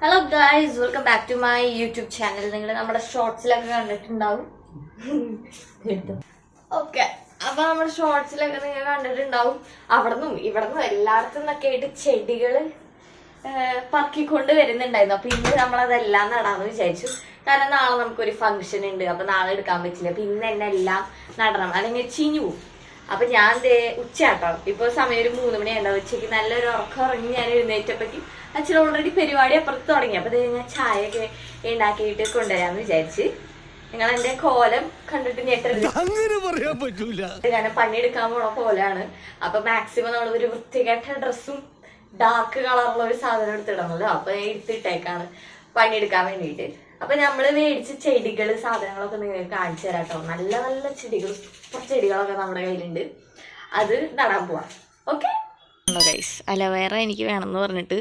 Hello guys, welcome back to my YouTube channel. നിങ്ങൾ നമ്മുടെ ഷോർട്സിലൊക്കെ കണ്ടിട്ടുണ്ടാവും. ഓക്കെ, അപ്പൊ നമ്മുടെ ഷോർട്സിലൊക്കെ നിങ്ങൾ കണ്ടിട്ടുണ്ടാവും. അവിടുന്നും ഇവിടുന്നും എല്ലായിടത്തും നിന്നൊക്കെ ആയിട്ട് ചെടികള് പറക്കിക്കൊണ്ട് വരുന്നുണ്ടായിരുന്നു. അപ്പൊ ഇന്ന് നമ്മളതെല്ലാം നടാന്ന് വിചാരിച്ചു. കാരണം നാളെ നമുക്കൊരു ഫംഗ്ഷൻ ഉണ്ട്. അപ്പൊ നാളെ എടുക്കാൻ പറ്റില്ല. അപ്പൊ ഇന്ന് തന്നെ എല്ലാം നടണം, അല്ലെങ്കിൽ ചീഞ്ഞു പോകും. അപ്പൊ ഞാൻ ഉച്ചയാട്ടോ, ഇപ്പൊ സമയം ഒരു 3 മണിയുണ്ടാവും. ഉച്ചയ്ക്ക് നല്ലൊരു ഉറക്കം ഉറങ്ങി ഞാൻ എഴുന്നേറ്റപ്പറ്റി അച്ഛൻ ഓൾറെഡി പരിപാടി അപ്പുറത്ത് തുടങ്ങി. അപ്പൊ ഞാൻ ചായയൊക്കെ ഉണ്ടാക്കിയിട്ട് കൊണ്ടുവരാന്ന് വിചാരിച്ച്. നിങ്ങൾ എന്റെ കോലം കണ്ടിട്ട് ഞെട്ടരുത്, ഞാൻ പണിയെടുക്കാൻ പോണ കോലാണ്. അപ്പൊ മാക്സിമം നമ്മൾ ഒരു വൃത്തികെട്ട ഡ്രസ്സും ഡാർക്ക് കളറുള്ള ഒരു സാധനം എടുത്തിടണല്ലോ. അപ്പൊ എടുത്തിട്ടേക്കാണ് പണിയെടുക്കാൻ വേണ്ടിയിട്ട്. അപ്പൊ നമ്മള് മേടിച്ച ചെടികള് സാധനങ്ങളൊക്കെ നിങ്ങൾക്ക് കാണിച്ചു തരാം കേട്ടോ. നല്ല നല്ല ചെടികൾ, സൂപ്പർ ചെടികളൊക്കെ നമ്മുടെ കയ്യിലുണ്ട്. അത് നടാൻ പോവാം. ഓക്കെ ഗൈസ്, അലവേറ എനിക്ക് വേണമെന്ന് പറഞ്ഞിട്ട്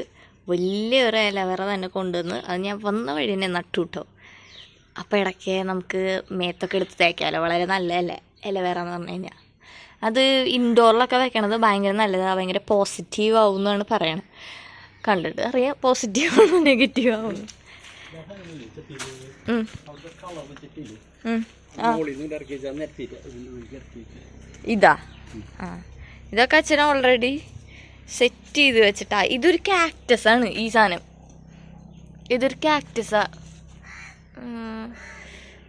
വലിയൊരു അലവേറ തന്നെ കൊണ്ടുവന്ന് അത് ഞാൻ വന്ന വഴി തന്നെ നട്ടു കേട്ടോ. അപ്പം ഇടയ്ക്ക് നമുക്ക് മേത്തൊക്കെ എടുത്ത് തേക്കാമല്ലോ, വളരെ നല്ലതല്ലേ അലവേറ എന്ന് പറഞ്ഞു കഴിഞ്ഞാൽ. അത് ഇൻഡോറിലൊക്കെ വെക്കണത് ഭയങ്കര നല്ലതാണ്, ഭയങ്കര പോസിറ്റീവ് ആവും എന്നാണ് പറയണത്. കണ്ടിട്ട് അറിയാം പോസിറ്റീവ് ആണോ നെഗറ്റീവ് ആവുന്നു. ഇതാ ഇതൊക്കെ അച്ഛൻ ഓൾറെഡി സെറ്റ് ചെയ്ത് വെച്ചിട്ടാ. ഇതൊരു കാക്ടസ് ആണ് ഈ സാധനം. ഇതൊരു കാക്ടസാ.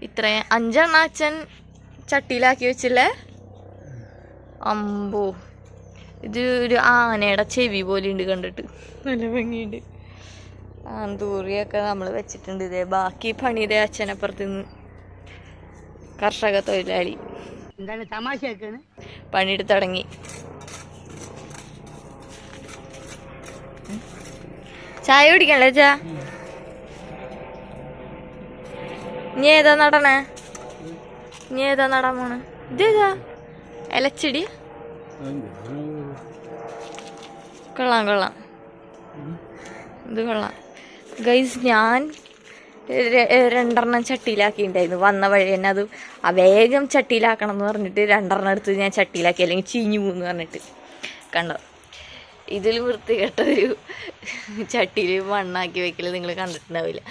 ഇത്രയും 5 എണ്ണം അച്ഛൻ ചട്ടിയിലാക്കി വെച്ചില്ലേ. അമ്പോ, ഇത് ഒരു ആനയുടെ ചെവി പോലെ ഉണ്ട് കണ്ടിട്ട്, നല്ല ഭംഗിയുണ്ട്. ആന്തൂറിയൊക്കെ നമ്മൾ വെച്ചിട്ടുണ്ട്. ഇതേ ബാക്കി പണി ഇതേ അച്ഛനപ്പുറത്ത് നിന്ന് കർഷക തൊഴിലാളി എന്താണ് തമാശയാക്കാണ് പണിയെടുത്ത് തുടങ്ങി. ചായ കുടിക്കണല്ലേ അച്ഛാ? ഇനി ഏതാ നടണേ? ഇനി ഏതാ നടാൻ പോണേ? ഇതേതാ ഇലച്ചെടി? കൊള്ളാം കൊള്ളാം, ഇത് കൊള്ളാം ഗൈസ്. ഞാൻ 2 എണ്ണം ചട്ടിയിലാക്കിയിട്ടുണ്ടായിരുന്നു വന്ന വഴി തന്നെ. അത് വേഗം ചട്ടിയിലാക്കണം എന്ന് പറഞ്ഞിട്ട് 2 എണ്ണം എടുത്ത് ഞാൻ ചട്ടിയിലാക്കി, അല്ലെങ്കിൽ ചീഞ്ഞു പോകുമെന്ന് പറഞ്ഞിട്ട്. കണ്ടോ, ഇതിൽ വൃത്തികെട്ടൊരു ചട്ടിയിൽ മണ്ണാക്കി വെക്കൽ നിങ്ങൾ കണ്ടിട്ടുണ്ടാവില്ല.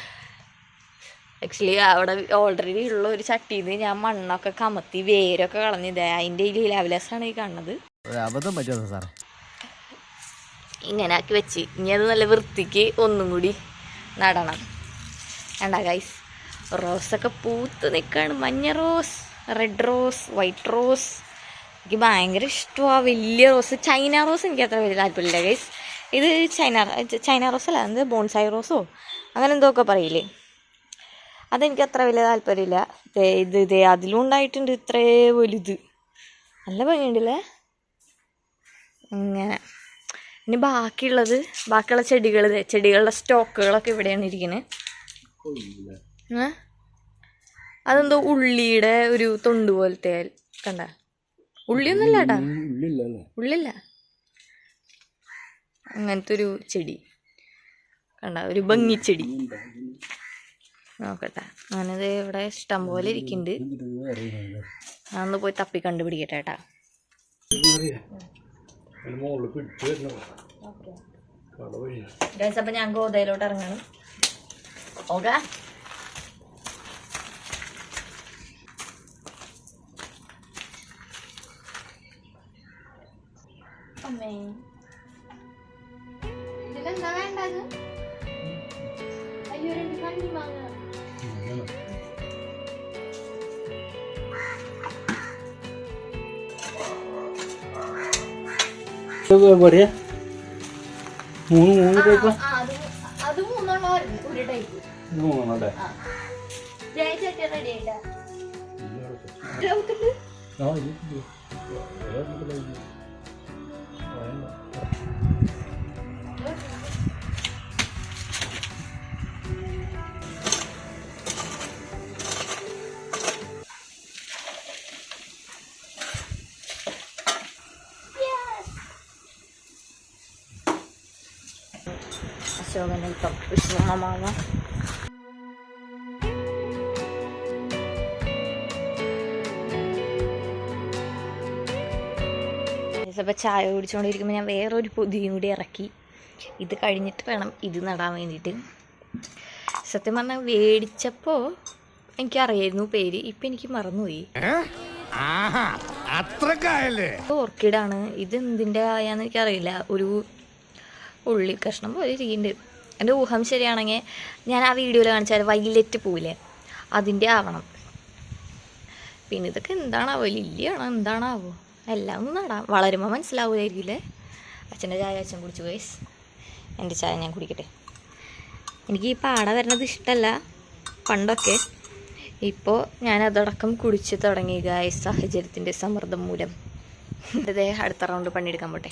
ആക്ച്വലി അവിടെ ഓൾറെഡി ഉള്ള ഒരു ചട്ടിയിൽ നിന്ന് ഞാൻ മണ്ണൊക്കെ കമത്തി വേരൊക്കെ കളഞ്ഞത്. അതിൻ്റെ ഈ ലെവലസാണ് ഈ കാണുന്നത്. ഇങ്ങനെ ആക്കി വെച്ച് ഇനി അത് നല്ല വൃത്തിക്ക് ഒന്നും കൂടി നടണം. വേണ്ട ഗൈസ്, റോസൊക്കെ പൂത്ത് നിൽക്കുകയാണ്. മഞ്ഞ rose, red rose, white rose. എനിക്ക് ഭയങ്കര ഇഷ്ടമാണ് വലിയ റോസ്. ചൈന റോസ് എനിക്ക് അത്ര വലിയ താല്പര്യമില്ല ഗൈസ്. ഇത് ചൈന റോസ് അല്ല, എന്ത് ബോൺസായി റോസോ അങ്ങനെ എന്തൊക്കെ പറയില്ലേ, അതെനിക്ക് അത്ര വലിയ താല്പര്യമില്ല. ഇത് അതിലും ഉണ്ടായിട്ടുണ്ട് ഇത്രേ വലുത്, നല്ല ഭംഗിയുണ്ടല്ലേ. ഇങ്ങനെ ഇനി ബാക്കിയുള്ള ചെടികളുടെ സ്റ്റോക്കുകളൊക്കെ ഇവിടെയാണ് ഇരിക്കുന്നത്. അതെന്തോ ഉള്ളിയുടെ ഒരു തൊണ്ട് പോലത്തെ കണ്ട. ഉള്ളിയൊന്നുമല്ല കേട്ടാ, ഉള്ളില്ല, അങ്ങനത്തെ ഒരു ചെടി കണ്ട, ഒരു ഭംഗിച്ചെടി. നോക്കട്ടെ, അങ്ങനത് ഇവിടെ ഇഷ്ടം പോലെ ഇരിക്കുന്നുണ്ട്. ഞാനൊന്ന് പോയി തപ്പി കണ്ടുപിടിക്കട്ടെ ഏട്ടാ. അപ്പൊ ഞാൻ ഗോതയിലോട്ട് ഇറങ്ങണം. ഓക്കെ, അമ്മേ ഇതിലെന്താ വേണ്ടത്? അയ്യോ, 2 കണ്ണി മാങ്ങ. അത് 3 എണ്ണം ഒരു ടൈപ്പ്. ജയിച്ചൊക്കെ റെഡി ആയിട്ടാ. അശോകൻ ഇപ്പം വിശ്രമമാവ. അപ്പോൾ ചായ കുടിച്ചുകൊണ്ടിരിക്കുമ്പോൾ ഞാൻ വേറൊരു പൊതിയും കൂടി ഇറക്കി. ഇത് കഴിഞ്ഞിട്ട് വേണം ഇത് നടാൻ വേണ്ടിയിട്ട്. സത്യം പറഞ്ഞാൽ മേടിച്ചപ്പോൾ എനിക്കറിയായിരുന്നു പേര്, ഇപ്പം എനിക്ക് മറന്നുപോയി. ഓർക്കിഡാണ് ഇത്. എന്തിൻ്റെ കായാന്ന് എനിക്കറിയില്ല. ഒരു ഉള്ളി കഷ്ണം പോലെ ഇരിക്കുന്നുണ്ട്. എൻ്റെ ഊഹം ശരിയാണെങ്കിൽ ഞാൻ ആ വീഡിയോയിൽ കാണിച്ചാൽ വൈലറ്റ് പൂവില്ലേ അതിൻ്റെ ആവണം. പിന്നെ ഇതൊക്കെ എന്താണാവോ, ലില്ലിയാണോ എന്താണാവോ, എല്ലാം ഒന്നും നടാം. വളരുമ്പോൾ മനസ്സിലാവുമായിരിക്കില്ലേ. അച്ഛൻ്റെ ചായ അച്ഛൻ കുടിച്ചു ഗൈസ്, എൻ്റെ ചായ ഞാൻ കുടിക്കട്ടെ. എനിക്ക് ഈ പാട വരുന്നത് ഇഷ്ടമല്ല പണ്ടൊക്കെ. ഇപ്പോൾ ഞാൻ അതടക്കം കുടിച്ച് തുടങ്ങി ഗൈസ്, സാഹചര്യത്തിൻ്റെ സമ്മർദ്ദം മൂലം. ഇതേ അടുത്ത റൗണ്ട് പണിയെടുക്കാൻ പോട്ടെ.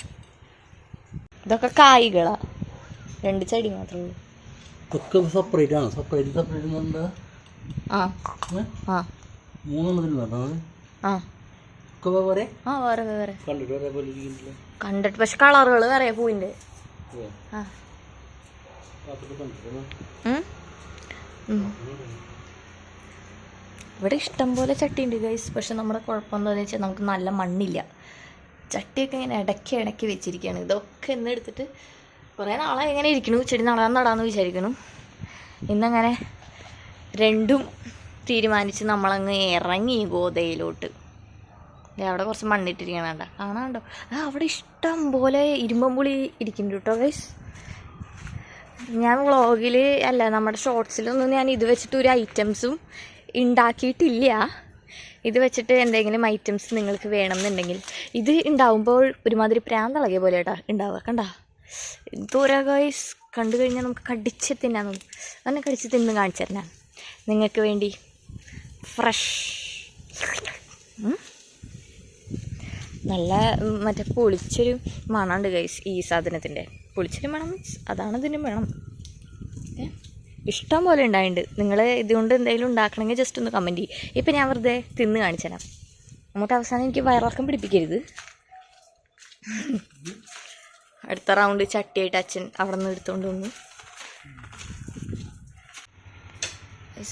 ഇതൊക്കെ കായ്കളാണ്, 2 ചെടി മാത്രമേ ഉള്ളൂ. ആ ആ വേറെ വേറെ കണ്ടിട്ട്, പക്ഷെ കളറുകൾ വേറെ പൂവിൻ്റെ. ഇവിടെ ഇഷ്ടം പോലെ ചട്ടി ഉണ്ട് ഗൈസ്. പക്ഷെ നമ്മുടെ കുഴപ്പം എന്താണെന്ന് വെച്ചാൽ നമുക്ക് നല്ല മണ്ണില്ല. ചട്ടിയൊക്കെ ഇങ്ങനെ ഇടയ്ക്ക് വെച്ചിരിക്കുകയാണ്. ഇതൊക്കെ ഇന്ന് എടുത്തിട്ട് കുറേ നാളെ എങ്ങനെ ഇരിക്കണു, ചെടി നടാന്ന് വിചാരിക്കണം. ഇന്നങ്ങനെ രണ്ടും തീരുമാനിച്ച് നമ്മളങ്ങ് ഇറങ്ങി ഗോതയിലോട്ട്. അവിടെ കുറച്ച് മണ്ണിട്ടിരിക്കണം, വേണ്ട കാണാണ്ടോ. അവിടെ ഇഷ്ടം പോലെ ഇരുമ്പമ്പുളി ഇരിക്കുന്നുണ്ട് കേട്ടോ ഗൈസ്. ഞാൻ വ്ളോഗിൽ അല്ല നമ്മുടെ ഷോർട്സിലൊന്നും ഞാൻ ഇത് വെച്ചിട്ട് ഒരു ഐറ്റംസും ഉണ്ടാക്കിയിട്ടില്ല. ഇത് വെച്ചിട്ട് എന്തെങ്കിലും ഐറ്റംസ് നിങ്ങൾക്ക് വേണമെന്നുണ്ടെങ്കിൽ, ഇത് ഉണ്ടാവുമ്പോൾ ഒരുമാതിരി പ്രാന്തളകിയ പോലെ കേട്ടോ ഉണ്ടാവുക. കണ്ടാ ദൂരെ ഗൈസ്, കണ്ടു കഴിഞ്ഞാൽ നമുക്ക് കടിച്ച് തിന്നാൻ അങ്ങനെ കടിച്ച് തിന്ന് കാണിച്ചു തരാം നിങ്ങൾക്ക് വേണ്ടി. ഫ്രഷ് നല്ല മറ്റേ പൊളിച്ചൊരു മണമുണ്ട് ഗൈസ് ഈ സാധനത്തിൻ്റെ. പൊളിച്ചൊരു മണം മീൻസ് അതാണ് ഇതിന് വേണം. ഇഷ്ടം പോലെ ഉണ്ടായിട്ടുണ്ട്. നിങ്ങൾ ഇതുകൊണ്ട് എന്തെങ്കിലും ഉണ്ടാക്കണമെങ്കിൽ ജസ്റ്റ് ഒന്ന് കമൻറ്റ് ചെയ്യും. ഇപ്പം ഞാൻ വെറുതെ തിന്ന് കാണിച്ചു തരാം. നമുക്ക് അവസാനം എനിക്ക് വയറിളക്കം പിടിപ്പിക്കരുത്. അടുത്ത റൗണ്ട് ചട്ടിയായിട്ട് അച്ഛൻ അവിടെ നിന്ന് എടുത്തുകൊണ്ട് വന്നു.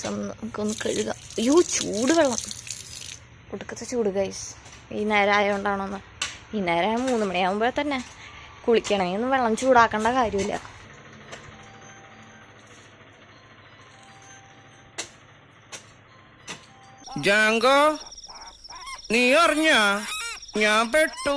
നമുക്കൊന്ന് കഴുകാം. അയ്യോ ചൂട് വെള്ളം, ഒടുക്കത്തെ ചൂട് ഗൈസ്. ഈ നേരം ആയതുകൊണ്ടാണോന്ന്, ഈ നേരം 3 മണിയാകുമ്പോൾ തന്നെ കുളിക്കണമെങ്കിൽ ഒന്നും വെള്ളം ചൂടാക്കേണ്ട കാര്യമില്ല. ജാങ്കോ നീ അറിഞ്ഞ ഞാൻ പെട്ടു.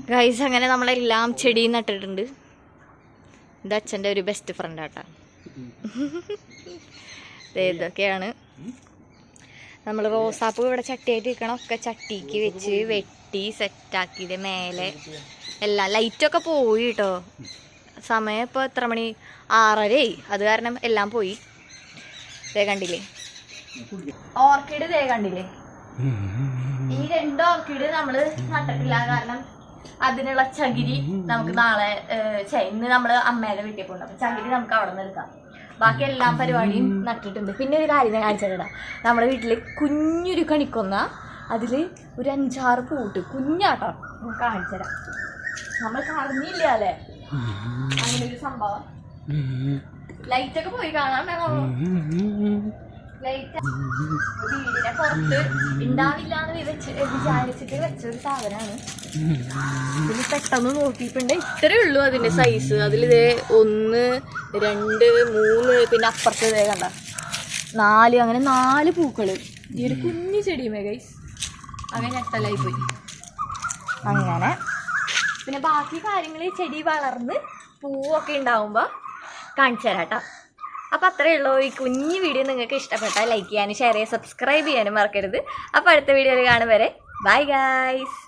ഗൈസ് അങ്ങനെ നമ്മളെല്ലാം ചെടിയും നട്ടിട്ടുണ്ട്. ഇത് അച്ഛൻ്റെ ഒരു ബെസ്റ്റ് ഫ്രണ്ട് ആട്ടാ. ഇതൊക്കെയാണ് നമ്മൾ റോസാപ്പൂ ഇവിടെ ചട്ടിയായിട്ട് ഇരിക്കണം. ഒക്കെ ചട്ടിക്ക് വെച്ച് വെട്ടി സെറ്റാക്കിയത് മേലെ എല്ലാം. ലൈറ്റൊക്കെ പോയി കേട്ടോ. സമയം ഇപ്പോൾ എത്ര മണി, 6:30. അത് കാരണം എല്ലാം പോയി. ദേ കണ്ടില്ലേ ഓർക്കിഡ്, ദേ കണ്ടില്ലേ ഈ 2 ഓർക്കിഡ് നമ്മൾ നട്ടിട്ടില്ല. കാരണം അതിനുള്ള ചകിരി നമുക്ക് നാളെ ഇന്ന് നമ്മള് അമ്മയുടെ വീട്ടിൽ പോകണം. അപ്പൊ ചകിരി നമുക്ക് അവിടെ നിന്ന് എടുക്കാം. ബാക്കി എല്ലാ പരിപാടിയും നട്ടിട്ടുണ്ട്. പിന്നെ ഒരു കാര്യം ഞാൻ കാണിച്ചിടാം. നമ്മുടെ വീട്ടില് കുഞ്ഞൊരു കണിക്കൊന്ന, അതില് ഒരു 5-6 പൂട്ട് കുഞ്ഞാട്ടോ. നമുക്ക് കാണിച്ചുതരാം. നമ്മൾ അറിഞ്ഞില്ല അല്ലേ അങ്ങനെ ഒരു സംഭവം. ലൈറ്റൊക്കെ പോയി കാണാണ്ടോ? ലൈറ്റ് വീടിനെ പുറത്ത് ഉണ്ടാവില്ല എന്ന് വിചാരിച്ചിട്ട് വെച്ചൊരു സാധനമാണ്. ഇതിന് പെട്ടെന്ന് നോക്കിയിട്ടുണ്ട്. ഇത്രേ ഉള്ളൂ അതിന്റെ സൈസ്. അതിലിതേ 1, 2, 3, പിന്നെ അപ്പുറത്ത് ഇതേ കണ്ട 4, അങ്ങനെ 4 പൂക്കള് ഈ ഒരു കുഞ്ഞു ചെടിയുമേ ഗൈസ്. അങ്ങനെ ഞെട്ടലായി പോയി. അങ്ങനെ പിന്നെ ബാക്കി കാര്യങ്ങൾ ചെടി വളർന്ന് പൂവൊക്കെ ഉണ്ടാവുമ്പോൾ കാണിച്ചു തരാം കേട്ടോ. അപ്പോൾ അത്രയേ ഉള്ളൂ. ഈ കുഞ്ഞു വീഡിയോ നിങ്ങൾക്ക് ഇഷ്ടപ്പെട്ടാൽ ലൈക്ക് ചെയ്യാനും ഷെയർ ചെയ്യാനും സബ്സ്ക്രൈബ് ചെയ്യാനും മറക്കരുത്. അപ്പോൾ അടുത്ത വീഡിയോയിൽ കാണും വരെ ബൈ ഗൈസ്.